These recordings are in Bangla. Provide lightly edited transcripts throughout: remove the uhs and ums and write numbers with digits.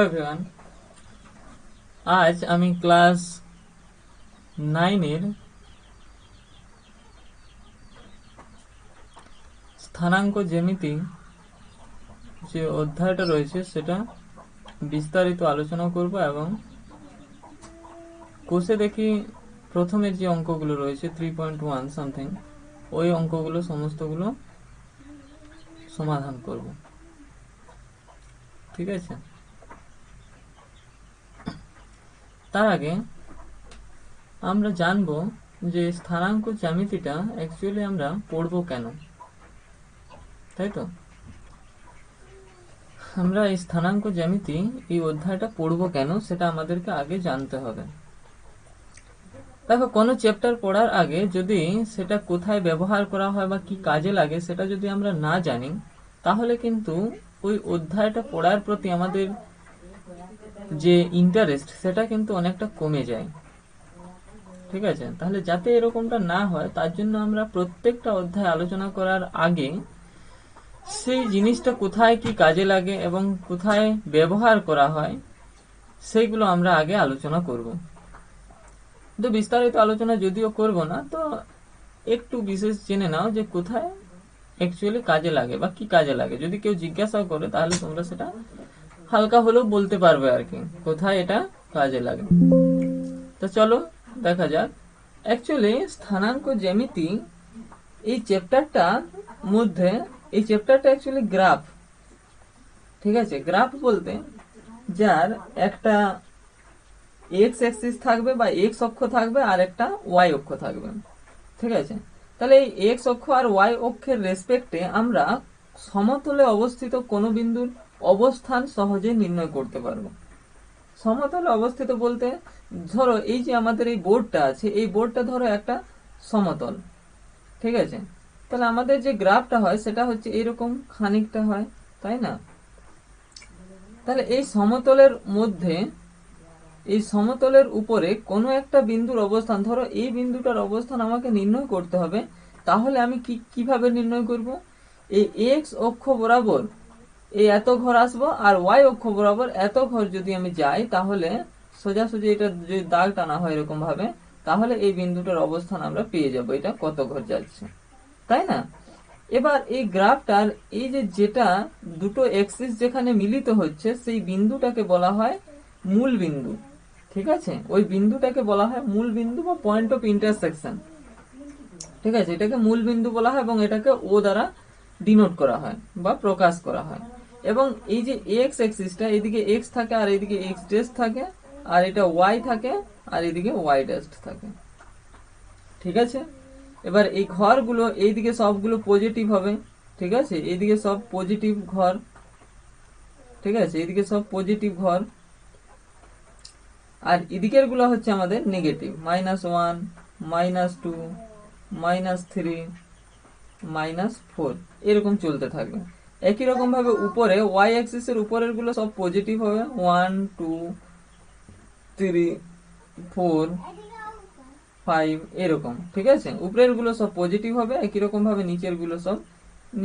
এভরিওয়ান, আজ আমি ক্লাস 9-এর স্থানাঙ্ক জ্যামিতি যে অধ্যায়টা রয়েছে সেটা বিস্তারিত আলোচনা করব এবং কোষে দেখি প্রথমের যে অঙ্কগুলো রয়েছে 3.1 সামথিং, ওই অঙ্কগুলো সমস্তগুলো সমাধান করব। ঠিক আছে, তার আগে আমরা জানবো যে স্থানাঙ্ক জ্যামিতিটা অ্যাকচুয়ালি আমরা পড়বো কেন, তাই তো? আমরা এই স্থানাঙ্ক জ্যামিতি এই অধ্যায়টা পড়বো কেন সেটা আমাদেরকে আগে জানতে হবে। দেখো, কোনো চ্যাপ্টার পড়ার আগে যদি সেটা কোথায় ব্যবহার করা হয় বা কি কাজে লাগে সেটা যদি আমরা না জানি, তাহলে কিন্তু ওই অধ্যায়টা পড়ার প্রতি আমাদের যে ইন্টারেস্ট সেটা কিন্তু অনেকটা কমে যায়। ঠিক আছে, তাহলে যাতে এরকমটা না হয় তার জন্য আমরা প্রত্যেকটা অধ্যায় আলোচনা করার আগে সেই জিনিসটা কোথায় কি কাজে লাগে এবং কোথায় ব্যবহার করা হয় সেইগুলো আমরা আগে আলোচনা করব। তো বিস্তারিত আলোচনা যদিও করব না, তো একটু বিশেষ জেনে নাও যে কোথায় অ্যাকচুয়ালি কাজে লাগে বা কি কাজে লাগে। যদি কেউ জিজ্ঞাসা করে তাহলে তোমরা সেটা হালকা হলেও বলতে পারবে আর কি, কোথায় এটা কাজে লাগে। তো চলো দেখা যাক। অ্যাকচুয়ালি স্থানাঙ্ক জ্যামিতি এই চ্যাপ্টারটার মধ্যে, এই চ্যাপ্টারটা অ্যাকচুয়ালি গ্রাফ। ঠিক আছে, গ্রাফ বলতে যার একটা এক্স অ্যাক্সিস থাকবে বা এক্স অক্ষ থাকবে আর একটা ওয়াই অক্ষ থাকবে। ঠিক আছে, তাহলে এই এক্স অক্ষ আর ওয়াই অক্ষের রেসপেক্টে আমরা সমতলে অবস্থিত কোন বিন্দুর অবস্থান সহজে নির্ণয় করতে পারবো। সমতলে অবস্থিত বলতে ধরো এই যে আমাদের এই বোর্ডটা আছে, এই বোর্ডটা ধরো একটা সমতল। ঠিক আছে, তাহলে আমাদের যে গ্রাফটা হয় সেটা হচ্ছে এরকম খানিকটা হয়, তাই না? তাহলে এই সমতলের মধ্যে, এই সমতলের উপরে কোনো একটা বিন্দুর অবস্থান, ধরো এই বিন্দুটার অবস্থান আমাকে নির্ণয় করতে হবে। তাহলে আমি কিভাবে নির্ণয় করব? এই এক্স অক্ষ বরাবর এই এত ঘর আসবো আর ওয়াই অক্ষ বরাবর এত ঘর যদি আমি যাই, তাহলে সোজাসুজি এটা যদি দাগ টানা হয় এরকম ভাবে, তাহলে এই বিন্দুটার অবস্থান আমরা পেয়ে যাব, এটা কত ঘর যাচ্ছে, তাই না? এবার এই গ্রাফটার এই যে যেটা দুটো এক্সিস যেখানে মিলিত হচ্ছে সেই বিন্দুটাকে বলা হয় মূল বিন্দু। ঠিক আছে, ওই বিন্দুটাকে বলা হয় মূল বিন্দু বা পয়েন্ট অফ ইন্টারসেকশন। ঠিক আছে, এটাকে মূল বিন্দু বলা হয় এবং এটাকে ও দ্বারা ডিনোট করা হয় বা প্রকাশ করা হয়। এবং এই যে এক্স এক্সিসটা, এইদিকে এক্স থাকে আর এইদিকে এক্স ড্যাশ থাকে, আর এটা ওয়াই থাকে আর এইদিকে ওয়াই ড্যাশ থাকে। ঠিক আছে, এবার এই ঘরগুলো এইদিকে সবগুলো পজিটিভ হবে। ঠিক আছে, এইদিকে সব পজিটিভ ঘর। ঠিক আছে, এইদিকে সব পজিটিভ ঘর, আর এদিকের গুলো হচ্ছে আমাদের নেগেটিভ, -1, -2, -3, -4, এরকম চলতে থাকবে। একই রকম ভাবে উপরে ওয়াই অ্যাক্সিস এর উপরের গুলো সব পজিটিভ হবে, 1, 2, 3, 4, 5 এরকম। ঠিক আছে, উপরের গুলো সব পজিটিভ হবে, একই রকম ভাবে নিচের গুলো সব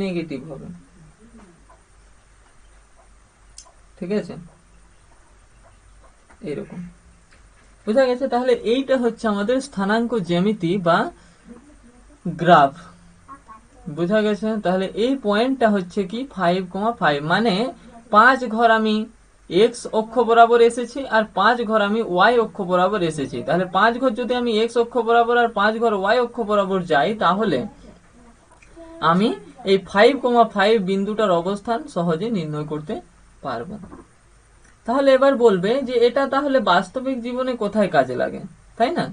নেগেটিভ হবে। ঠিক আছে, এরকম বোঝা গেছে? তাহলে এইটা হচ্ছে আমাদের স্থানাঙ্ক জ্যামিতি বা গ্রাফ। বোঝা গেছে? তাহলে এই পয়েন্টটা হচ্ছে কি 5,5, মানে 5 ঘর আমি এক্স অক্ষ বরাবর এসেছি আর 5 ঘর আমি ওয়াই অক্ষ বরাবর এসেছি। তাহলে 5 ঘর যদি আমি এক্স অক্ষ বরাবর আর 5 ঘর ওয়াই অক্ষ বরাবর যাই, তাহলে আমি এই 5,5 বিন্দুটার অবস্থান সহজে নির্ণয় করতে পারবো। তাহলে এবার বলবে যে এটা তাহলে বাস্তবিক জীবনে কোথায় কাজে লাগে, তাই না?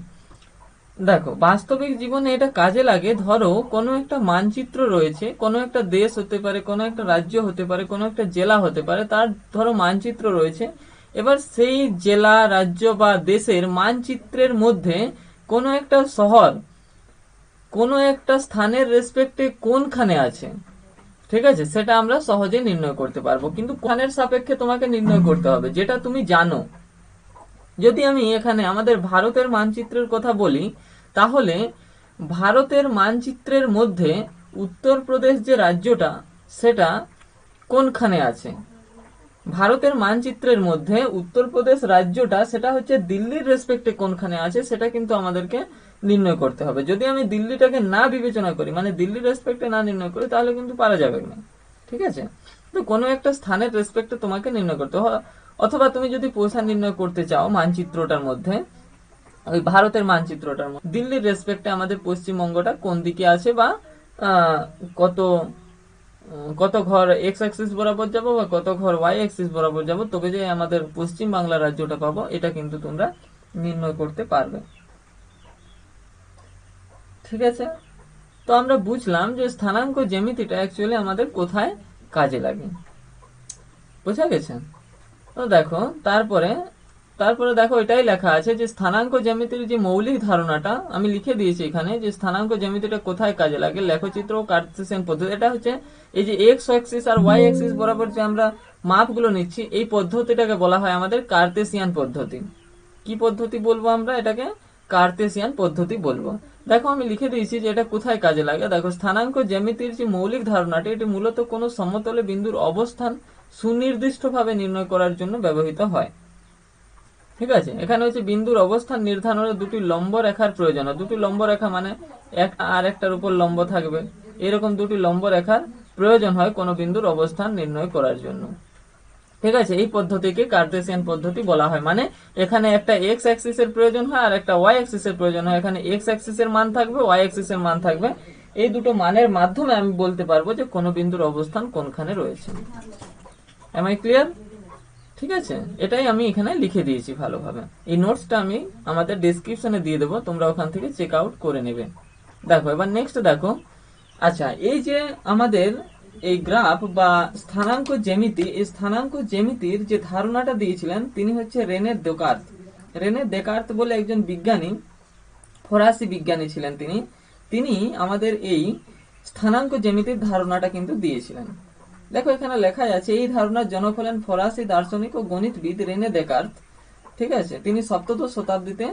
দেখো, বাস্তবিক জীবনে এটা কাজে লাগে। ধরো কোনো একটা মানচিত্র রয়েছে, কোনো একটা দেশ হতে পারে, কোনো একটা রাজ্য হতে পারে, কোনো একটা জেলা হতে পারে, তার ধরো মানচিত্র রয়েছে। এবার সেই জেলা, রাজ্য বা দেশের মানচিত্রের মধ্যে কোনো একটা শহর কোনো একটা স্থানের রেসপেক্টে কোনখানে আছে, ঠিক আছে, সেটা আমরা সহজে নির্ণয় করতে পারবো। কিন্তু কোনখানের সাপেক্ষে তোমাকে নির্ণয় করতে হবে যেটা তুমি জানো। যদি আমি এখানে আমাদের ভারতের মানচিত্রের কথা বলি, তাহলে ভারতের মানচিত্রের মধ্যে উত্তরপ্রদেশ যে রাজ্যটা সেটা কোনখানে আছে, ভারতের মানচিত্রের মধ্যে উত্তরপ্রদেশ রাজ্যটা সেটা হচ্ছে দিল্লির রেসপেক্টে কোনখানে আছে সেটা কিন্তু আমাদেরকে নির্ণয় করতে হবে। যদি আমি দিল্লিটাকে না বিবেচনা করি, মানে দিল্লির রেসপেক্টে না নির্ণয় করি, তাহলে কিন্তু পারা যাবে না। ঠিক আছে, তো কোনো একটা স্থানের রেসপেক্টে তোমাকে নির্ণয় করতে হবে। অথবা তুমি যদি পয়সা নির্ণয় করতে চাও মানচিত্রটার মধ্যে, ওই ভারতের মানচিত্রটার মধ্যে দিল্লির রেসপেক্টে আমাদের পশ্চিমবঙ্গটা কোন দিকে আছে, বা কত কত ঘর এক্স অ্যাক্সিস বরাবর যাব বা কত ঘর ওয়াই অ্যাক্সিস বরাবর যাব, তবে যে আমাদের পশ্চিম বাংলা রাজ্যটা পাবো, এটা কিন্তু তোমরা নির্ণয় করতে পারবে। ঠিক আছে, তো আমরা বুঝলাম যে স্থানাঙ্ক জ্যামিতিটা অ্যাকচুয়ালি আমাদের কোথায় কাজে লাগে। বুঝা গেছে? তো দেখো তারপরে তারপরে দেখো এটাই লেখা আছে যে স্থানাঙ্ক জ্যামিতির যে মৌলিক ধারণাটা আমি লিখে দিয়েছি এখানে, যে স্থানাঙ্ক জ্যামিতিটা কোথায় কাজে লাগে, লেখচিত্র ও কার্টেসিয়ান পদ্ধতি। এটা হচ্ছে এই যে এক্স অ্যাক্সিস আর ওয়াই অ্যাক্সিস বরাবর যে আমরা মাপগুলো নিচ্ছি, এই পদ্ধতিটাকে বলা হয় আমাদের কার্টেসিয়ান পদ্ধতি। কি পদ্ধতি বলবো আমরা এটাকে? কার্টেসিয়ান পদ্ধতি বলবো। দেখো আমি লিখে দিয়েছি যে এটা কোথায় কাজে লাগে। দেখো স্থানাঙ্ক জ্যামিতির যে মৌলিক ধারণাটি, এটি মূলত কোনো সমতলে বিন্দুর অবস্থান সুনির্দিষ্টভাবে নির্ণয় করার জন্য ব্যবহৃত হয়। ঠিক আছে, এখানে হচ্ছে বিন্দুর অবস্থান নির্ধারণে দুটি লম্ব রেখার প্রয়োজন। দুটি লম্ব রেখা মানে একটা আর একটার উপর লম্ব থাকবে, এরকম দুটি লম্ব রেখার প্রয়োজন হয় কোনো বিন্দুর অবস্থান নির্ণয় করার জন্য। ঠিক আছে, এই পদ্ধতিকে কার্টেসিয়ান পদ্ধতি বলা হয়। মানে এখানে একটা এক্স অ্যাক্সিস এর প্রয়োজন হয় আর একটা ওয়াই অ্যাক্সিস এর প্রয়োজন হয়। এখানে এক্স অ্যাক্সিস এর মান থাকবে, ওয়াই অ্যাক্সিস এর মান থাকবে। এই দুটো মানের মাধ্যমে আমি বলতে পারবো যে কোনো বিন্দুর অবস্থান কোনখানে রয়েছে। Am I clear? ঠিক আছে, এটাই আমি এখানে লিখে দিয়েছি ভালোভাবে। এই নোটসটা আমি আমাদের ডেসক্রিপশনে দিয়ে দেবো, তোমরা ওখান থেকে চেক আউট করে নেবে। দেখো এবার নেক্সট দেখো। আচ্ছা, এই যে আমাদের এই গ্রাফ বা স্থানাঙ্ক জ্যামিতি, এই স্থানাঙ্ক জ্যামিতির যে ধারণাটা দিয়েছিলেন তিনি হচ্ছে রেনে দেকার্ত। রেনে দেকার্ত বলে একজন বিজ্ঞানী, ফরাসি বিজ্ঞানী ছিলেন তিনি। তিনি আমাদের এই স্থানাঙ্ক জ্যামিতির ধারণাটা কিন্তু দিয়েছিলেন। দেখো এখানে লেখা আছে এই ধারণার জনক হলেন ফরাসি দার্শনিক ও গণিতবিদ রেনে দেকার্ত। ঠিক আছে, তিনি সপ্তদশ শতাব্দীতে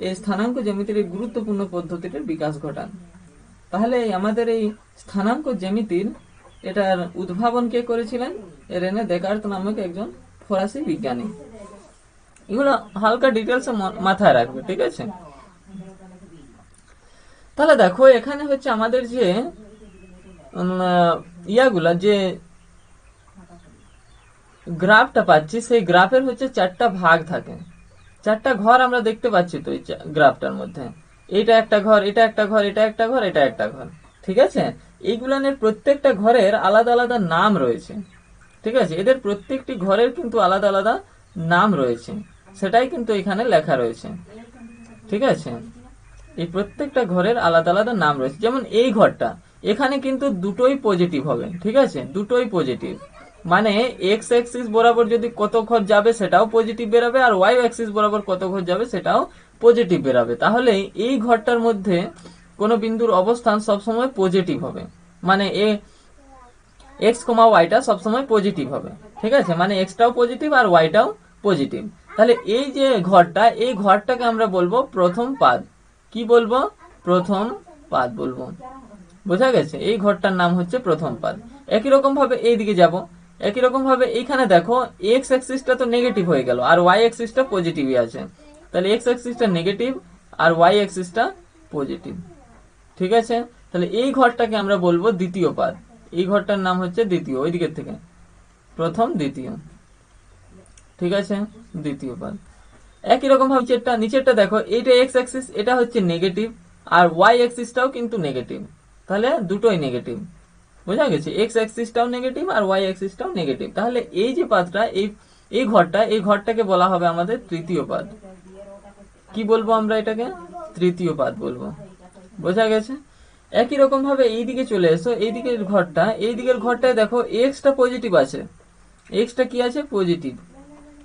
এই স্থানাঙ্ক জ্যামিতির এই গুরুত্বপূর্ণ পদ্ধতিটির বিকাশ ঘটান। তাহলে আমাদের এই স্থানাঙ্ক জ্যামিতির এটার উদ্ভাবন কে করেছিলেন? রেনে দেকার্ত নামক একজন ফরাসি বিজ্ঞানী। এগুলো হালকা ডিটেলস মাথায় রাখবে। ঠিক আছে, তাহলে দেখো এখানে হচ্ছে আমাদের যে ইয়াগুলা যে গ্রাফটা পাচ্ছি, সেই গ্রাফের হচ্ছে চারটা ভাগ থাকে, চারটা ঘর আমরা দেখতে পাচ্ছি তো এই গ্রাফটার মধ্যে। এটা একটা ঘর, এটা একটা ঘর, এটা একটা ঘর, এটা একটা ঘর। ঠিক আছে, এইগুলানের প্রত্যেকটা ঘরের আলাদা আলাদা নাম রয়েছে। ঠিক আছে, এদের প্রত্যেকটি ঘরের কিন্তু আলাদা আলাদা নাম রয়েছে, সেটাই কিন্তু এখানে লেখা রয়েছে। ঠিক আছে, এই প্রত্যেকটা ঘরের আলাদা আলাদা নাম রয়েছে। যেমন এই ঘরটা, এখানে কিন্তু দুটোই পজিটিভ হবে। ঠিক আছে, দুটোই পজিটিভ, মানে এক্স অ্যাক্সিস বরাবর যদি কত ঘর যাবে সেটাও পজিটিভ বেরাবে, আর ওয়াই অ্যাক্সিস বরাবর কত ঘর যাবে সেটাও পজিটিভ বেরাবে। তাহলে এই ঘরটার মধ্যে কোনো বিন্দুর অবস্থান সবসময় পজিটিভ হবে, মানে এক্স কমা ওয়াইটা সবসময় পজিটিভ হবে। ঠিক আছে, মানে এক্সটাও পজিটিভ আর ওয়াইটাও পজিটিভ। তাহলে এই যে ঘরটা, এই ঘরটাকে আমরা বলবো প্রথম পাদ। কি বলবো? প্রথম পাদ বলবো। বোঝা গেছে? এই ঘরটার নাম হচ্ছে প্রথম পাদ। একই রকম ভাবে এইদিকে যাব, একই রকম ভাবে এইখানে দেখো এক্স অ্যাক্সিসটা তো নেগেটিভ হয়ে গেল আর ওয়াই অ্যাক্সিসটা পজিটিভই আছে। তাহলে এক্স অ্যাক্সিসটা নেগেটিভ আর ওয়াই অ্যাক্সিসটা পজিটিভ। ঠিক আছে, তাহলে এই ঘরটাকে আমরা বলবো দ্বিতীয় পাদ। এই ঘরটার নাম হচ্ছে দ্বিতীয়, ওই দিকের থেকে প্রথম দ্বিতীয়। ঠিক আছে, দ্বিতীয় পাদ। একই রকম ভাবে নিচেরটা দেখো, এইটা এক্স অ্যাক্সিস, এটা হচ্ছে নেগেটিভ, আর ওয়াই অ্যাক্সিসটাও কিন্তু নেগেটিভ। তাহলে দুটোই নেগেটিভ। বোঝা গেছে? এক্স অ্যাক্সিসটাও নেগেটিভ আর ওয়াই অ্যাক্সিসটাও নেগেটিভ। তাহলে এই যে পাদটা, এই ঘরটাকে বলা হবে আমাদের তৃতীয় পাদ। কি বলবো আমরা এটাকে? তৃতীয় পাদ বলবো। বোঝা গেছে? একই রকম ভাবে এইদিকে চলে এসো, এইদিকের ঘরটায় দেখো এক্সটা পজিটিভ আছে, এক্সটা কি আছে? পজিটিভ,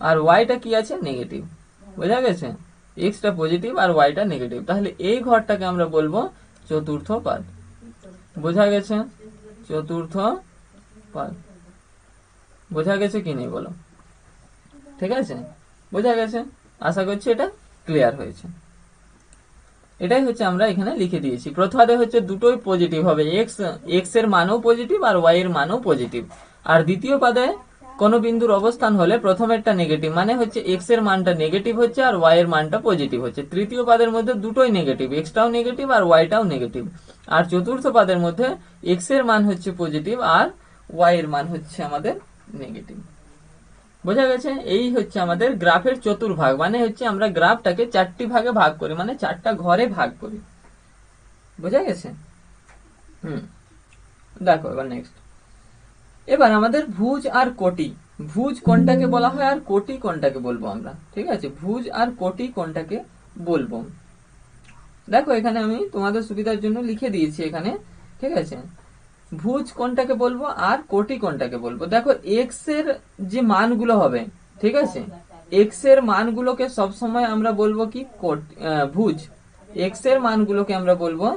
আর ওয়াইটা কি আছে? নেগেটিভ। বোঝা গেছে? এক্সটা পজিটিভ আর ওয়াইটা নেগেটিভ। তাহলে এই ঘরটাকে আমরা বলবো চতুর্থ পাদ। বোঝা গেছে? চতুর্থ পাদ। বোঝা গেছে কি নেই বলো? ঠিক আছে, বোঝা গেছে? আশা করছি এটা ক্লিয়ার হয়েছে। এটাই হচ্ছে আমরা এখানে লিখে দিয়েছি। প্রথমে হচ্ছে দুটোই পজিটিভ হবে, এক্স এর মানও পজিটিভ আর ওয়াই এর মানও পজিটিভ। আর দ্বিতীয় পাদে কোন বিন্দুর অবস্থান হলে প্রথমেরটা নেগেটিভ, মানে হচ্ছে এক্স এর মানটা নেগেটিভ হচ্ছে আর ওয়াই এর মানটা পজিটিভ হচ্ছে। তৃতীয় পাদের মধ্যে দুটোই নেগেটিভ, এক্সটাও নেগেটিভ আর ওয়াইটাও নেগেটিভ। আর চতুর্থ পাদের মধ্যে এক্স এর মান হচ্ছে পজিটিভ আর ওয়াই এর মান হচ্ছে আমাদের নেগেটিভ। বোঝা গেছে? এই হচ্ছে আমাদের গ্রাফের চতুর্ভাগ, মানে হচ্ছে আমরা গ্রাফটাকে চারটি ভাগে ভাগ করি, মানে চারটা ঘরে ভাগ করি। বোঝা গেছে? দেখো এবার নেক্সট, এবার আমাদের ভুজ আর কোটি। ভুজ কোনটাকে বলা হয় আর কোটি কোনটাকে বলবো আমরা, ঠিক আছে? ভুজ আর কোটি কোনটাকে বলবো, দেখো এখানে আমি তোমাদের সুবিধার জন্য লিখে দিয়েছি এখানে, ঠিক আছে? ভুজ কোনটাকে বলবো আর কোটি কোনটাকে বলবো। দেখো এক্স এর যে মানগুলো হবে, ঠিক আছে, এক্স এর মানগুলোকে সবসময় আমরা বলবো কি ভুজ। এক্স এর মানগুলোকে আমরা বলবো,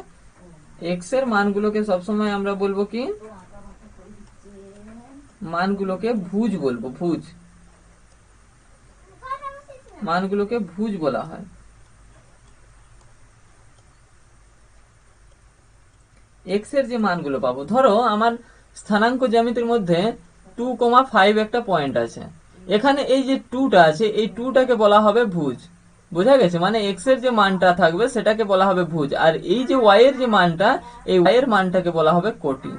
এক্স এর মানগুলোকে সবসময় আমরা বলবো কি, মানগুলোকে ভুজ বলবো, ভুজ। মানগুলোকে ভুজ বলা হয়। এক্স এর যে মানগুলো পাবো, ধরো আমার স্থানাঙ্ক জ্যামিতির মধ্যে 2,5 একটা পয়েন্ট আছে, এখানে এই যে 2টা আছে, এই 2টাকে বলা হবে ভুজ। বোঝা গেছে? মানে এক্স এর যে মানটা থাকবে সেটাকে বলা হবে ভুজ, আর এই যে ওয়াই এর যে মানটা, এই ওয়াই এর মানটাকে বলা হবে কোটি।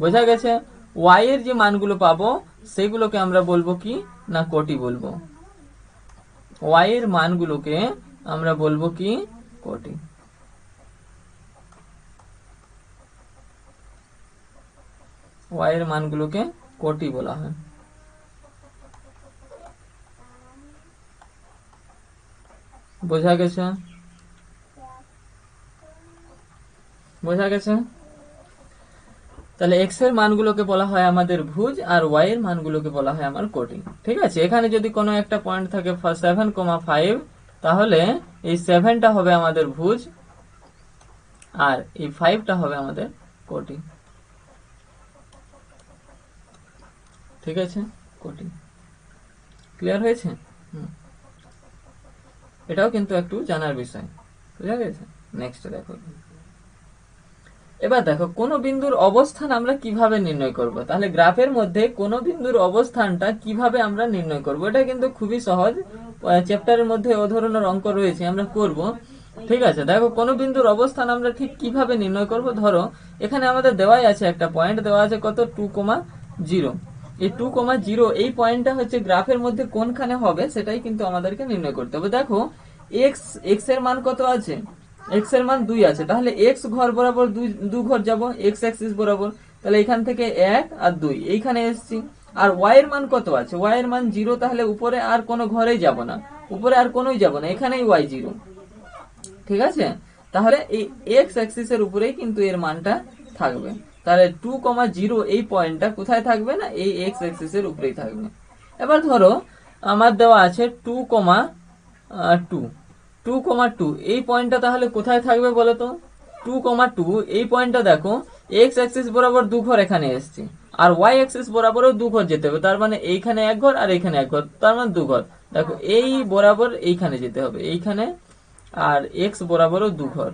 বোঝা গেছে? ওয়াই এর যে মানগুলো পাবো সেগুলোকে আমরা বলবো কি না, কোটি বলবো। ওয়াই এর মানগুলোকে আমরা বলবো কি, কোটি। ওয়াই এর মানগুলোকে কোটি বলা হয়। বোঝা গেছে? বোঝা গেছে? তাহলে এক্স এর মানগুলোকে বলা হয় আমাদের ভুজ আর ওয়াই এর মানগুলোকে বলা হয় আমার কোটি। ঠিক আছে? এখানে যদি কোনো একটা পয়েন্ট থাকে 7,5, তাহলে এই 7টা হবে আমাদের ভুজ আর এই 5টা হবে আমাদের কোটি। ঠিক আছে? কোটি ক্লিয়ার হয়েছে? এটাও কিন্তু একটু জানার বিষয়। বুঝা গেছে? নেক্সট দেখো, এবার দেখো কোন বিন্দুর অবস্থান আমরা কিভাবে নির্ণয় করব। তাহলে গ্রাফের মধ্যে কোন বিন্দুর অবস্থানটা কিভাবে আমরা নির্ণয় করব, এটা কিন্তু খুবই সহজ। চ্যাপ্টারের মধ্যে ও ধরনের অঙ্ক রয়েছে, আমরা করব। ঠিক আছে? দেখো কোন বিন্দুর অবস্থান আমরা ঠিক কিভাবে নির্ণয় করব। ধরো এখানে আমাদের দেওয়াই আছে একটা পয়েন্ট, দেওয়া আছে কত, 2,0। এই 2,0 এই পয়েন্টটা হচ্ছে গ্রাফের মধ্যে কোনখানে হবে সেটাই কিন্তু আমাদেরকে নির্ণয় করতে হবে। দেখো এক্স এর মান কত আছে, এক্স এর মান 2 আছে, তাহলে এক্স ঘর বরাবর দু ঘর যাব, এক্স অ্যাক্সিস বরাবর, তাহলে এখান থেকে 1 আর 2 এইখানে এসেছি। আর ওয়াই এর মান কত আছে, ওয়াই এর মান 0, তাহলে উপরে আর কোনো ঘরেই যাব না, উপরে আর কোনোই যাব না, এখানেই ওয়াই 0। ঠিক আছে? তাহলে এই এক্স অ্যাক্সিস এর উপরেই কিন্তু এর মানটা থাকবে। তাহলে 2,0 এই পয়েন্টটা কোথায় থাকবে না, এই এক্স অ্যাক্সিস এর উপরেই থাকবে। এবার ধরো আমার দেওয়া আছে 2,2 এই পয়েন্টটা তাহলে কোথায় থাকবে বলো তো। 2,2 এই পয়েন্টটা দেখো এক্স অ্যাক্সিস বরাবর দু ঘর এখানে এসছে, আর ওয়াই অ্যাক্সিস বরাবরও দু ঘর যেতে হবে, তার মানে এইখানে এক ঘর আর এইখানে এক ঘর, তার মানে দু ঘর। দেখো এই বরাবর এইখানে যেতে হবে, এইখানে, আর এক্স বরাবরও দু ঘর।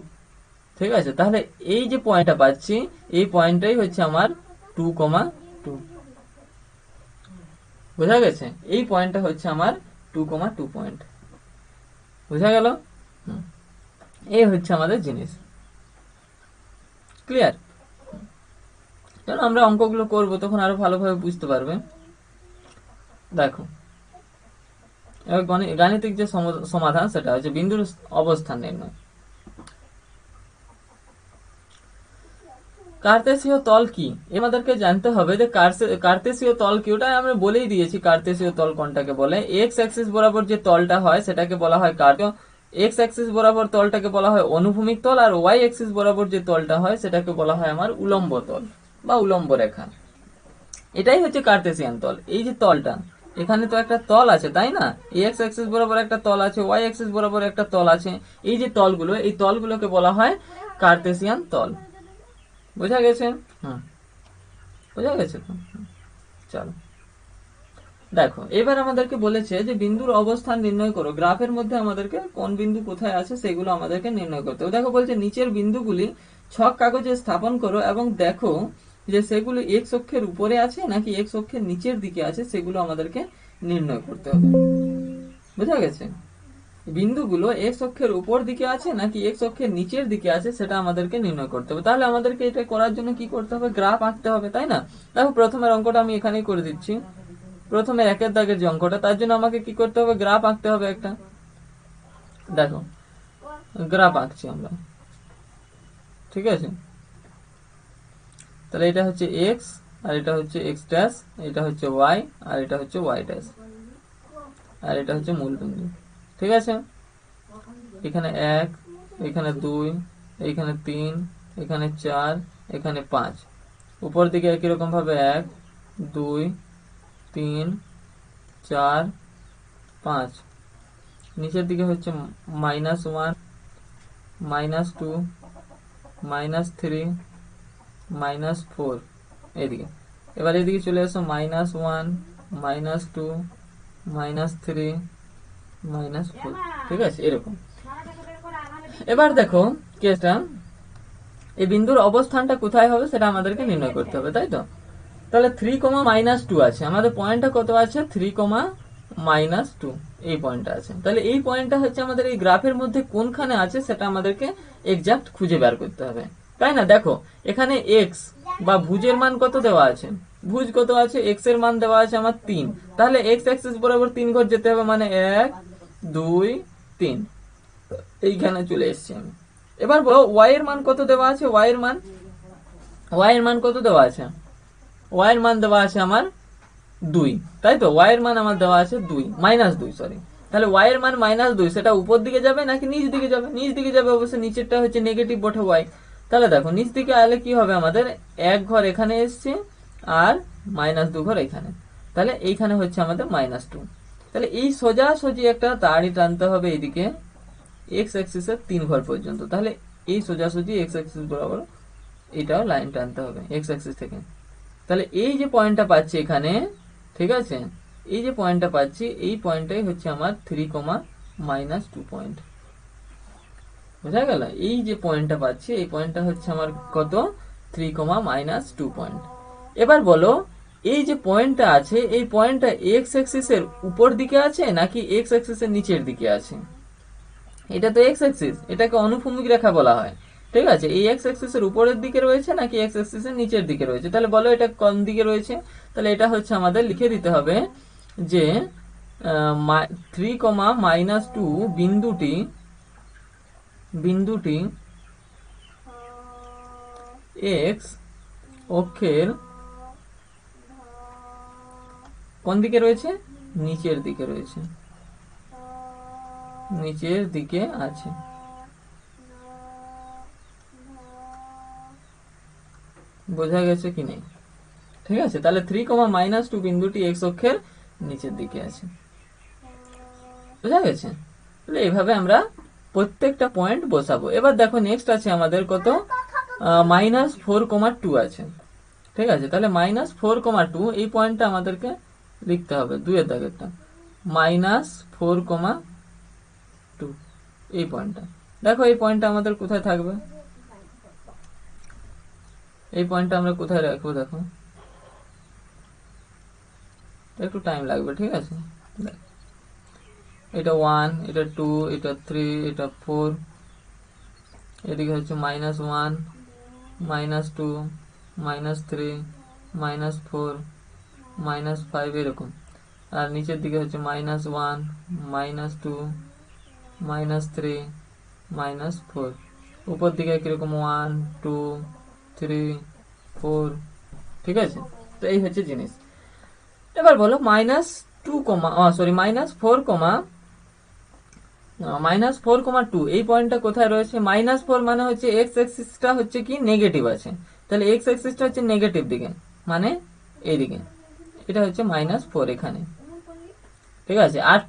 ঠিক আছে? তাহলে এই যে পয়েন্টটা পাচ্ছি, এই পয়েন্টটাই হচ্ছে আমার 2,2। বোঝা গেছে? এই পয়েন্টটা হচ্ছে আমার 2,2 পয়েন্ট। বোঝা গেল? এই হচ্ছে আমাদের জিনিস। ক্লিয়ার? যখন আমরা অঙ্কগুলো করব তখন আরো ভালোভাবে বুঝতে পারবে। দেখো গাণিতিক যে সমাধান সেটা হচ্ছে বিন্দুর অবস্থান নির্ণয়। কার্তেশীয় তল কি আমাদেরকে জানতে হবে, যে কার্তেশীয় তল কি, ওটা আমরা বলেই দিয়েছি। কার্তেশীয় তল কোনটাকে বলে, এক্স অ্যাক্সিস বরাবর যে তলটা হয় সেটাকে বলা হয় কার্তেশীয়। এক্স অ্যাক্সিস বরাবর তলটাকে বলা হয় অনুভূমিক তল, আর ওয়াই অ্যাক্সিস বরাবর যে তলটা হয় সেটাকে বলা হয় আমার উলম্ব তল বা উলম্ব রেখা। এটাই হচ্ছে কার্তেশিয়ান তল। এই যে তলটা, এখানে তো একটা তল আছে তাই না, এক্স অ্যাক্সিস বরাবর একটা তল আছে, ওয়াই অ্যাক্সিস বরাবর একটা তল আছে, এই যে তলগুলো, এই তলগুলোকে বলা হয় কার্তেশিয়ান তল। বোঝা গেছে? বোঝা গেছে তো? চলো দেখো এবার আমাদেরকে বলেছে যে বিন্দুর অবস্থান নির্ণয় করো। গ্রাফের মধ্যে আমাদেরকে কোন বিন্দু কোথায় আছে সেগুলো আমাদেরকে নির্ণয় করতে হবে। দেখো বলছে নিচের বিন্দুগুলি ছক কাগজে স্থাপন করো এবং দেখো যে সেগুলো এক্স অক্ষের উপরে আছে নাকি এক্স অক্ষের নিচের দিকে আছে সেগুলো আমাদেরকে নির্ণয় করতে হবে। বোঝা গেছে? বিন্দুগুলো এক্স অক্ষের উপর দিকে আছে নাকি এক্স অক্ষের নিচের দিকে আছে সেটা আমাদেরকে নির্ণয় করতে হবে। তাহলে আমাদেরকে এটা করার জন্য কি করতে হবে? গ্রাফ আঁকতে হবে, তাই না? দেখো প্রথমের অঙ্কটা আমি এখানেই করে দিচ্ছি। প্রথমে একের দাগের যে অঙ্কটা, তার জন্য আমাকে কি করতে হবে? গ্রাফ আঁকতে হবে একটা। দেখো গ্রাফ আঁকছি আমরা, ঠিক আছে? তাহলে এটা হচ্ছে এক্স, আর এটা হচ্ছে এক্স ড্যাশ, এটা হচ্ছে ওয়াই, আর এটা হচ্ছে ওয়াই ড্যাশ, আর এটা হচ্ছে মূল বিন্দু, ঠিক আছে? এখানে 1, এখানে 2, এখানে 3, এখানে 4, এখানে 5। উপর দিকে একই রকম ভাবে 1, 2, 3, 4, 5। নিচের দিকে হচ্ছে -1, -2, -3, -4 এদিকে। এবার এদিকে চলে আসো -1, -2, -3, -4, ঠিক আছে? এরকম। এবার দেখো কেসটা, এই বিন্দুর অবস্থানটা কোথায় হবে সেটা আমাদেরকে নির্ণয় করতে হবে, তাই তো? তাহলে 3, -2 আছে, আমাদের পয়েন্টটা কত আছে? 3, -2 এই পয়েন্টটা আছে। তাহলে এই পয়েন্টটা হচ্ছে আমাদের এই গ্রাফের মধ্যে কোনখানে আছে সেটা আমাদেরকে এক্সাক্ট খুঁজে বের করতে হবে, তাই না? দেখো এখানে এক্স বা ভুজের মান কত দেওয়া আছে? ভুজ কত আছে? এক্স এর মান দেওয়া আছে আমার 3। তাহলে এক্স অ্যাক্সিস বরাবর 3 ঘর যেতে হবে, মানে 1, 2, 3, এইখানে চলে এসেছি আমি। এবার বলো ওয়াই এর মান কত দেওয়া আছে? ওয়াই এর মান কত দেওয়া আছে? ওয়াই এর মান দেওয়া আছে আমার 2, তাই তো? ওয়াই এর মান আমার দেওয়া আছে -2, সরি। তাহলে ওয়াই এর মান -2, সেটা উপর দিকে যাবে নাকি নিচ দিকে যাবে? নিচ দিকে যাবে অবশ্যই, নিচেরটা হচ্ছে নেগেটিভ বটে ওয়াই। তাহলে দেখো নিচ দিকে আলে কি হবে? আমাদের 1 ঘর এখানে এসছে আর -2 ঘর এখানে, তাহলে এইখানে হচ্ছে আমাদের -2। তাহলে এই সোজাসুজি একটা তাড়ি টানতে হবে এইদিকে এক্স অ্যাক্সিসের 3 ঘর পর্যন্ত। তাহলে এই সোজাসুজি এক্স অ্যাক্সিস বরাবর এটাও লাইন টানতে হবে এক্স অ্যাক্সিস থেকে। তাহলে এই যে পয়েন্টটা পাচ্ছি এখানে, ঠিক আছে, এই যে পয়েন্টটা পাচ্ছি এই পয়েন্টটাই হচ্ছে আমার 3, -2 পয়েন্ট। বোঝা গেল? এই যে পয়েন্টটা পাচ্ছি এই পয়েন্টটা হচ্ছে আমার কত? 3, -2 পয়েন্ট। এবার বলো এই যে পয়েন্টটা আছে এই পয়েন্টটা এক্স অ্যাক্সিসের উপর দিকে আছে নাকি এক্স অ্যাক্সিসের নিচের দিকে আছে? এটা তো এক্স অ্যাক্সিস, এটাকে অনুভূমিক রেখা বলা হয়, ঠিক আছে? এই এক্স অ্যাক্সিসের উপরের দিকে রয়েছে নাকি এক্স অ্যাক্সিসের নিচের দিকে রয়েছে? তাহলে বলো এটা কোন দিকে রয়েছে? তাহলে এটা হচ্ছে আমাদের লিখে দিতে হবে যে 3, -2 বিন্দুটি এক্স অক্ষের কোন দিকে রয়েছে? নিচের দিকে রয়েছে, নিচের দিকে আছে। বোঝা গেছে কি নেই? ঠিক আছে, তাহলে 3, -2 বিন্দুটি এক্স অক্ষের নিচের দিকে আছে। বোঝা গেছে? তাহলে এইভাবে আমরা প্রত্যেকটা পয়েন্ট বসাবো। এবার দেখো নেক্সট আছে আমাদের কত? -4, 2 আছে, ঠিক আছে? তাহলে -4, 2 এই পয়েন্টটা আমাদেরকে লিখতে হবে, 2 এর দাগেরটা, -4, 2 এই পয়েন্টটা। দেখো এই পয়েন্টটা আমাদের কোথায় থাকবে? এই পয়েন্টটা আমরা কোথায় রাখবো? দেখো একটু টাইম লাগবে, ঠিক আছে? এটা 1, এটা 2, এটা 3, এটা 4, এদিকে হচ্ছে -1, -2, -3, -4, -5 এরকম। আর নিচের দিকে হচ্ছে -1, -2, -3, -4। উপর দিকে কিরকম 1, 2, 3, 4, ঠিক আছে? তো এই হচ্ছে জিনিস। এবার বলো -2, সরি -4, -4, 2 এই পয়েন্টটা কোথায় রয়েছে? -4 মানে হচ্ছে এক্স অ্যাক্সিসটা হচ্ছে কি নেগেটিভ আছে, তাহলে এক্স অ্যাক্সিসটা হচ্ছে নেগেটিভ দিকে, মানে এইদিকে, এটা হচ্ছে -4 এখানে, ঠিক আছে? আর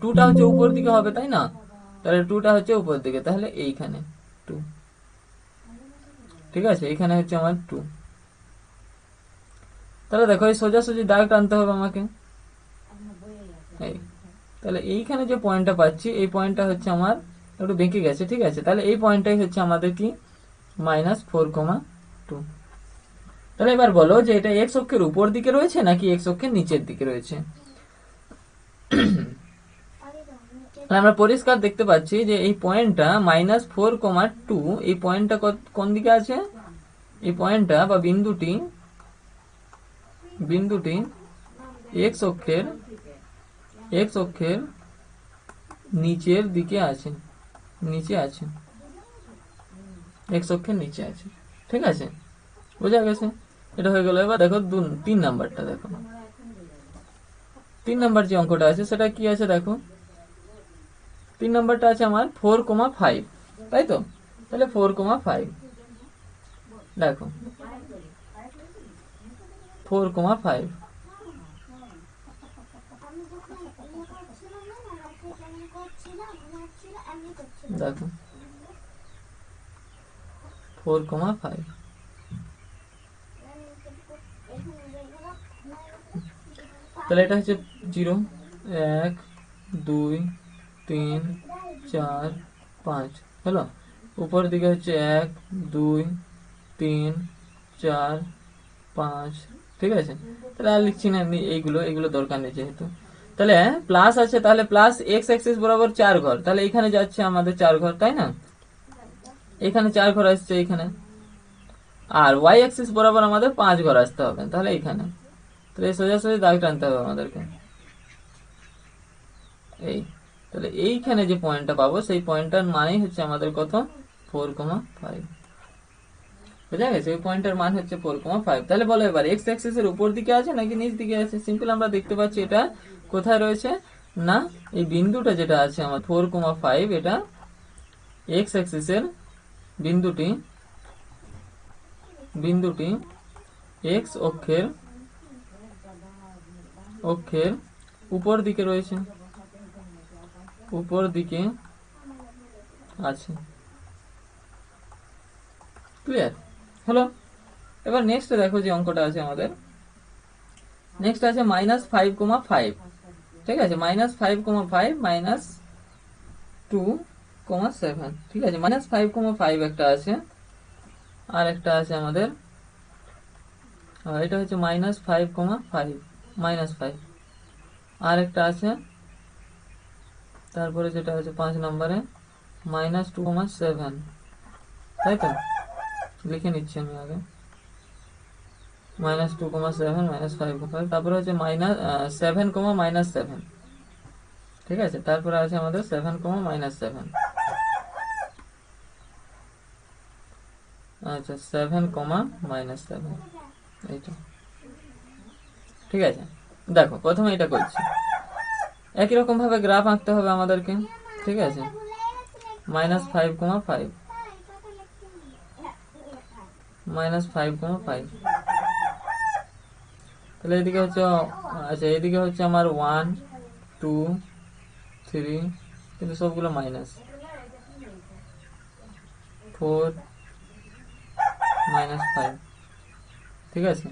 2টা হচ্ছে উপর দিকে হবে, তাই না? তাহলে 2টা হচ্ছে উপর দিকে, তাহলে এইখানে 2, ঠিক আছে? এখানে হচ্ছে আমার 2। তাহলে দেখো এই সোজাসুজি দাগ টানতে হবে আমাকে, এই। তাহলে এইখানে যে পয়েন্টটা পাচ্ছি এই পয়েন্টটা হচ্ছে আমার একটু বেঁকে গেছে, ঠিক আছে? তাহলে এই পয়েন্টটাই হচ্ছে আমাদের কি? -4, 2। তাহলে এবার বলো যে এটা এক্স অক্ষের উপর দিকে রয়েছে নাকি এক্স অক্ষের নিচের দিকে রয়েছে। আমরা পরিষ্কার দেখতে পাচ্ছি যে এই পয়েন্টটা -4,2, এই পয়েন্টটা কোন দিকে আছে, এই পয়েন্টটা বা বিন্দুটি এক্স অক্ষের নিচের দিকে আছে, নিচে আছে, এক্স অক্ষের নিচে আছে। ঠিক আছে, বোঝা গেছে? এটা হয়ে গেল। এবার দেখো 3 নাম্বারটা দেখো। 3 নাম্বার যে অঙ্কটা আছে সেটা কি আছে দেখো। 3 নাম্বারটা আছে আমার 4,5, তাই তো? তাহলে 4,5 দেখো, 4,5 দেখো 4,5। তাহলে এটা হচ্ছে 0, 1, 2, 3, 4, 5 হলো। উপরের দিকে হচ্ছে 1, 2, 3, 4, 5। ঠিক আছে, তাহলে আর লিখছি না, এইগুলো দরকার নেই যেহেতু। তাহলে প্লাস আছে, তাহলে প্লাস এক্স অ্যাক্সিস বরাবর 4 ঘর, তাহলে এখানে যাচ্ছে আমাদের 4 ঘর, তাই না? এখানে 4 ঘর আসছে এখানে। আর ওয়াই অ্যাক্সিস বরাবর আমাদের 5 ঘর আসতে হবে, তাহলে এখানে। তাহলে সোজাসুজি দাগ টানতে হবে আমাদেরকে, এই। তাহলে এইখানে যে পয়েন্টটা পাবো সেই পয়েন্টটার মানেই হচ্ছে আমাদের কত, 4,5। বুঝা গেছে? ওই পয়েন্টের মান হচ্ছে 4,5। তাহলে বলো এবার এক্স অ্যাক্সিস এর উপর দিকে আছে নাকি নিচ দিকে আছে? সিম্পল আমরা দেখতে পাচ্ছি এটা কোথায় রয়েছে না, এই বিন্দুটা যেটা আছে আমার 4,5, এটা এক্স অ্যাক্সিস এর বিন্দুটি এক্স অক্ষের উপর দিকে রয়েছে, উপর দিকে আছে। ক্লিয়ার হলো? এবার নেক্সট দেখো যে অঙ্কটা আছে আমাদের, নেক্সট আছে -5,5। ঠিক আছে, -5,5 -2,7। ঠিক আছে, -5,5 একটা আছে, আর একটা আছে আমাদের, এটা হচ্ছে -5,5 -5, আর একটা আছে, তারপরে যেটা আছে 5 নম্বরে -2,7। তাই তো, লিখে নিচ্ছি আমি আগে, -2,7 -5,5, তারপরে হচ্ছে -7, ঠিক আছে, তারপরে আছে আমাদের 7, আচ্ছা 7, এইটা। ঠিক আছে, দেখো প্রথমে এটা করছি, একই রকম ভাবে গ্রাফ আঁকতে হবে আমাদেরকে। ঠিক আছে, -5,5 -5,5, তাহলে এদিকে হচ্ছে, আচ্ছা এদিকে হচ্ছে আমার 1, 2, 3, কিন্তু সবগুলো মাইনাস, 4, -5। ঠিক আছে,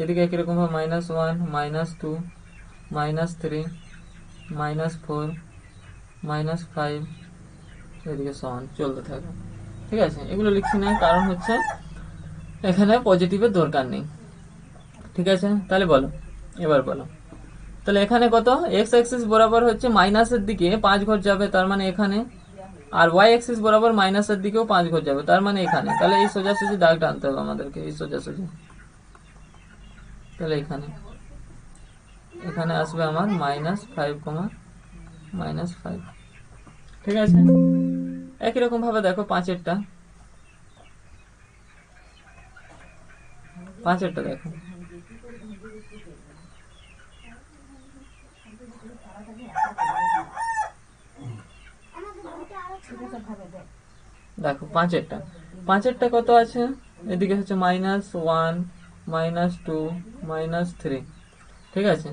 এদিকে একই রকম ভাবে -1, -2, -3, -4, -5, এদিকে সমান চলতে থাকে। ঠিক আছে, এগুলো লিখছি না, কারণ হচ্ছে এখানে পজিটিভের দরকার নেই। ঠিক আছে, তাহলে বলো, এবার বলো, তাহলে এখানে কত, এক্স অ্যাক্সিস বরাবর হচ্ছে মাইনাসের দিকে 5 ঘর যাবে, তার মানে এখানে। আর ওয়াই অ্যাক্সিস বরাবর মাইনাসের দিকেও 5 ঘর যাবে, তার মানে এখানে। তাহলে এই সোজাসুজি দাগটা আনতে হবে আমাদেরকে, এই সোজাসুজি। তাহলে এখানে আসবে আমার -5, ঠিক আছে। একই রকম ভাবে দেখো পাঁচেরটা দেখো, দেখো পাঁচেরটা কত আছে, এদিকে হচ্ছে -1, -2, -3। ঠিক আছে,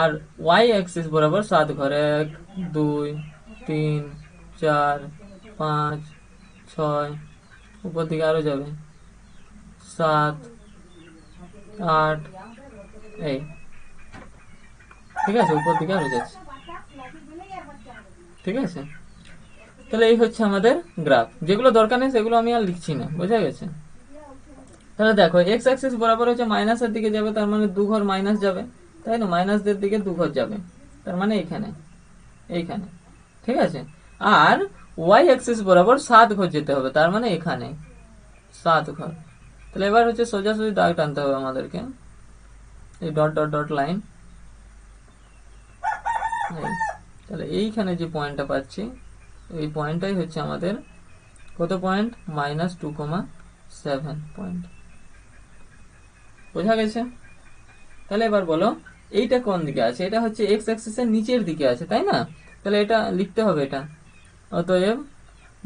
আর ওয়াই অ্যাক্সিস বরাবর 7 ঘর, 1, 2, 3, 4, 5, 6, উপর দিকে আরো যাবে 7, 8, এই। ঠিক আছে, উপর দিকে আরো যাচ্ছে। ঠিক আছে, তাহলে এই হচ্ছে আমাদের গ্রাফ। যেগুলো দরকার নেই সেগুলো আমি আর লিখছি না, বোঝা গেছে? তাহলে দেখো এক্স অ্যাক্সিস বরাবর হচ্ছে মাইনাসের দিকে যাবে, তার মানে 2 ঘর মাইনাস যাবে, তাই না? মাইনাসদের দিকে 2 ঘর যাবে, তার মানে এইখানে, ঠিক আছে। আর ওয়াই অ্যাক্সিস বরাবর 7 ঘর যেতে হবে, তার মানে এখানে 7 ঘর। তাহলে এবার হচ্ছে সোজাসুজি দাগ টানতে হবে আমাদেরকে, এই ডট ডট ডট লাইন। তাহলে এইখানে যে পয়েন্টটা পাচ্ছি, এই পয়েন্টটাই হচ্ছে আমাদের কত পয়েন্ট? -2,7 পয়েন্ট। বোঝা গেছে? তাহলে এবার বলো এইটা কোন দিকে আছে? এটা হচ্ছে এক্স অ্যাক্সিসের নিচের দিকে আছে, তাই না? তাহলে এটা লিখতে হবে এটা। অতএব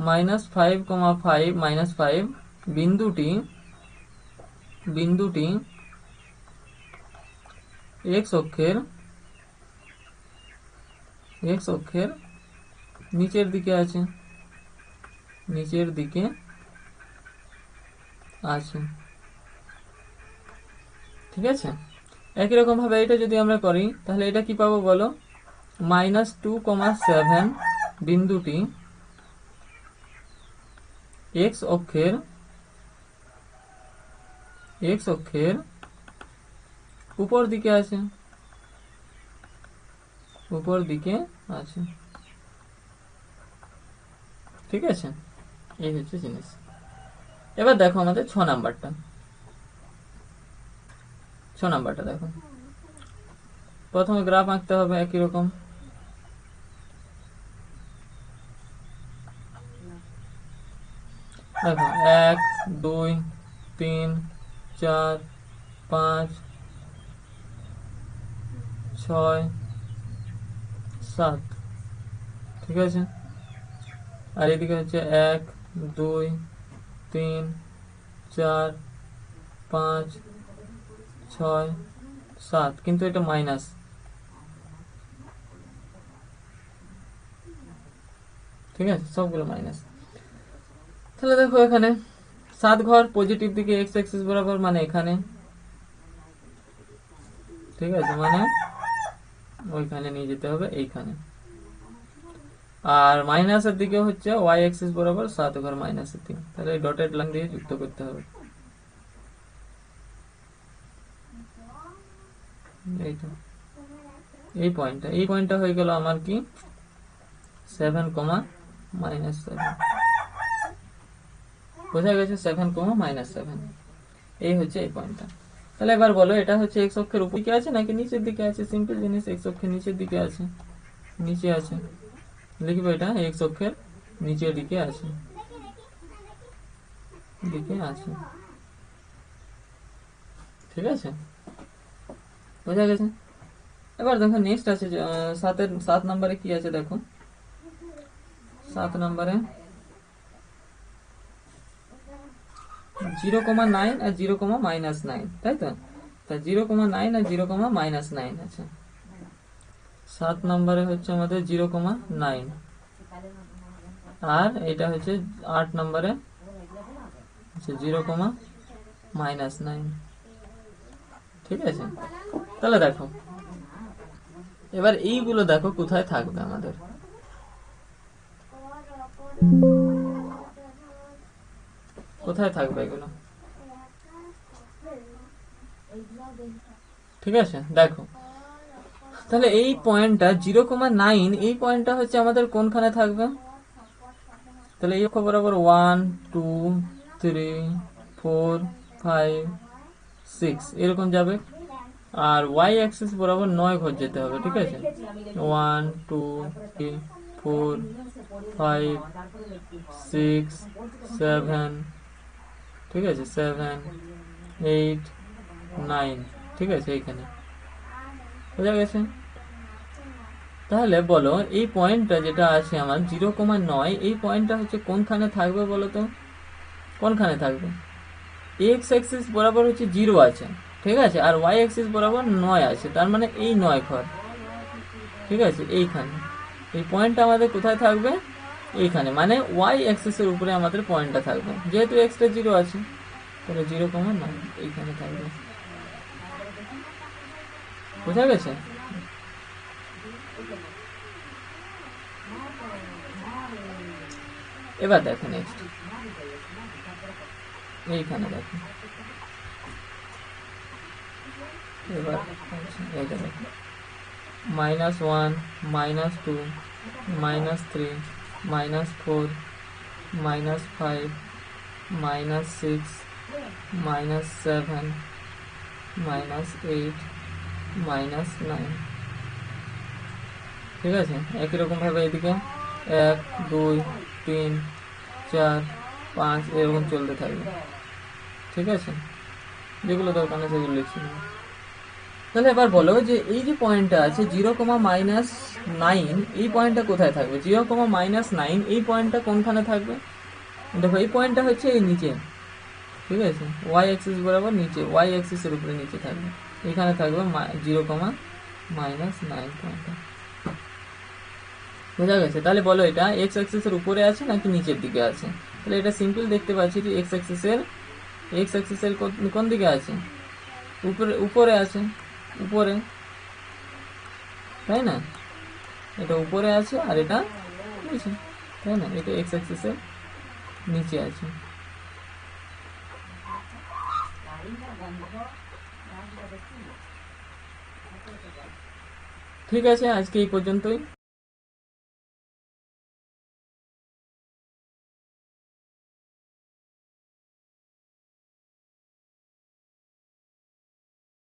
-5,5 -5 বিন্দুটি এক্স অক্ষের নিচের দিকে আছে, ঠিক আছে। একই রকম ভাবে এটা যদি আমরা করি তাহলে এটা কি পাবো বলো? -2,7 বিন্দুটি এক্স অক্ষের উপর দিকে আছে, ঠিক আছে। এই হচ্ছে জিনিস। এবার দেখো আমাদের 6 নাম্বারটা দেখো। প্রথমে গ্রাফ আঁকতে হবে একই রকম। দেখো 1 2 3 4 5 6 7, ঠিক আছে। আর এদিকে হচ্ছে 1 2 3 4 5 6 7, কিন্তু এটা মাইনাস, ঠিক আছে, সবগুলো মাইনাস। তাহলে দেখো এখানে 7 ঘর পজিটিভ দিকে এক্স অ্যাক্সিস বরাবর, মানে এখানে, ঠিক আছে, মানে ওইখানে নিয়ে যেতে হবে, এইখানে। আর মাইনাসের দিকে হচ্ছে ওয়াই অ্যাক্সিস বরাবর 7 ঘর মাইনাসের দিকে, তাহলে এই ডটেড লাইন দিয়ে যুক্ত করতে হবে। এইটা এই পয়েন্টটা হয়ে গেল আমার কি 7, -7। বোঝা গেছে? 7, -7, এই হচ্ছে এই পয়েন্টটা। তাহলে এবার বলো এটা হচ্ছে এক্স অক্ষের উপর দিকে আছে নাকি নিচের দিকে আছে? সিম্পল জিনিস, এক্স অক্ষের নিচের দিকে আছে, নিচে আছে, লিখবে এটা এক্স অক্ষের নিচের দিকে আছে, ঠিক আছে। বোঝা গেছে? এবার দেখো নেক্সট আছে 7 নম্বরে কি আছে দেখো। 7 নম্বরে 0,9 আর 0,-9, তাই তো? তা 0,9 আর 0,-9 আছে। 7 নম্বরে হচ্ছে আমাদের 0,9, আর এটা হচ্ছে 8 নম্বরে 0,-9, ঠিক আছে। তাহলে দেখো এবার এইগুলো দেখো কোথায় থাকবে আমাদের। কোথায় থাকবে এগুলো? ঠিক আছে, দেখো তাহলে এই পয়েন্টটা 0,9, এই পয়েন্টটা হচ্ছে আমাদের কোনখানে থাকবে? তাহলে এই অক্ষ বরাবর 1 2 3 4 5 6 এরকম যাবে, আর ওয়াই অ্যাক্সিস বরাবর 9 ঘর যেতে হবে, ঠিক আছে। 1 2 3 4 5 6 7, ঠিক আছে, 7 8 9, ঠিক আছে, এইখানে। বোঝা গেছে? তাহলে বলো এই পয়েন্টটা যেটা আছে আমার 0,9, এই পয়েন্টটা হচ্ছে কোনখানে থাকবে বলো তো? কোনখানে থাকবে? এক্স অ্যাক্সিস বরাবর হচ্ছে 0 আছে, ঠিক আছে, আর ওয়াই অ্যাক্সিস বরাবর 9 আছে, তার মানে এই 9 ঘর, ঠিক আছে, এইখানে। এই পয়েন্টটা আমাদের কোথায় থাকবে? এইখানে, মানে ওয়াই অ্যাক্সিসের উপরে আমাদের পয়েন্টটা থাকবে, যেহেতু এক্সটা 0 আছে, তাহলে 0,9 এইখানে থাকবে। বোঝা গেছে? এবার দেখো নেক্সট এইখানে দেখো, এবার এইটা দেখো, -1, -2, -3, -4, -5, -6, -7, -8, -9। ঠিক আছে, একই রকম ভাবে এদিকে 1, 2, 3, 4, 5 এরকম চলতে থাকবে। ঠিক আছে, যেগুলো দরকার নেই সেগুলো লিখছি না। তাহলে এবার বলো যে এই যে পয়েন্টটা আছে 0,-9, এই পয়েন্টটা কোথায় থাকবে? 0,-9 এই পয়েন্টটা কোনখানে থাকবে? দেখো এই পয়েন্টটা হচ্ছে এই নিচে। ঠিক আছে, ওয়াই অ্যাক্সিস বরাবর নিচে, ওয়াই অ্যাক্সিসের উপরে নিচে থাকবে, এখানে থাকবে 0,-9 পয়েন্টটা। বোঝা গেছে? তাহলে বলো এটা এক্স অ্যাক্সিসের উপরে আছে নাকি নিচের দিকে আছে? তাহলে এটা সিম্পল দেখতে পাচ্ছি যে এক্স অ্যাক্সিসের কোন দিকে আছে? উপরে, উপরে আছে, উপরে, তাই না? এটা উপরে আছে আর এটা নিচে, তাই না? এটা এক্স অ্যাক্সিসের নিচে আছে। ঠিক আছে, আজকে এই পর্যন্তই।